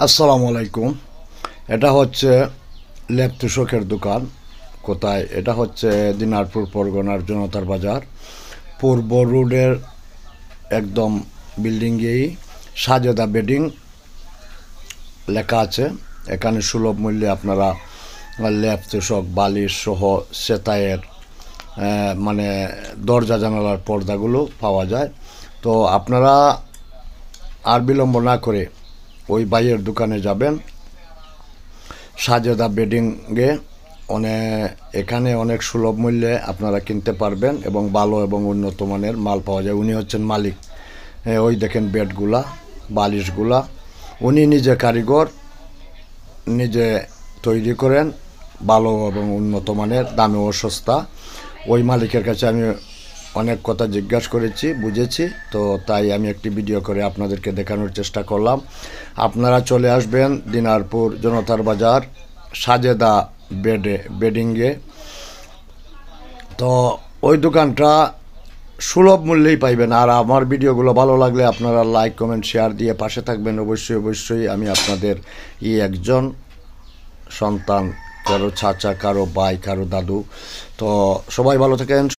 আসসালামু আলাইকুম। এটা হচ্ছে ল্যাব তুষকের দোকান। কোথায়? এটা হচ্ছে দিনাজপুর পরগনার জনতার বাজার, পূর্ব রোডের একদম বিল্ডিংয়েই সাজেদা বেডিং লেখা আছে। এখানে সুলভ মূল্যে আপনারা ল্যাব তুষক, বালিশ সহ সেতাইয়ের মানে দরজা জানালার পর্দাগুলো পাওয়া যায়। তো আপনারা আর বিলম্ব না করে ওই ভাইয়ের দোকানে যাবেন, সাজেদা বেডিংয়ে। এখানে অনেক সুলভ মূল্যে আপনারা কিনতে পারবেন এবং ভালো এবং উন্নত মানের মাল পাওয়া যায়। উনি হচ্ছেন মালিক। ওই দেখেন বেডগুলা, বালিশগুলা উনি নিজে কারিগর, নিজে তৈরি করেন, ভালো এবং উন্নত মানের, দামেও সস্তা। ওই মালিকের কাছে আমি অনেক কথা জিজ্ঞাসা করেছি, বুঝেছি, তো তাই আমি একটি ভিডিও করে আপনাদেরকে দেখানোর চেষ্টা করলাম। আপনারা চলে আসবেন দিনাজপুর জনতার বাজার সাজেদা বেডিংয়ে। তো ওই দোকানটা সুলভ মূল্যেই পাইবেন। আর আমার ভিডিওগুলো ভালো লাগলে আপনারা লাইক, কমেন্ট, শেয়ার দিয়ে পাশে থাকবেন। অবশ্যই অবশ্যই আমি আপনাদের একজন সন্তান, কারো চাচা, কারো ভাই, কারো দাদু। তো সবাই ভালো থাকেন।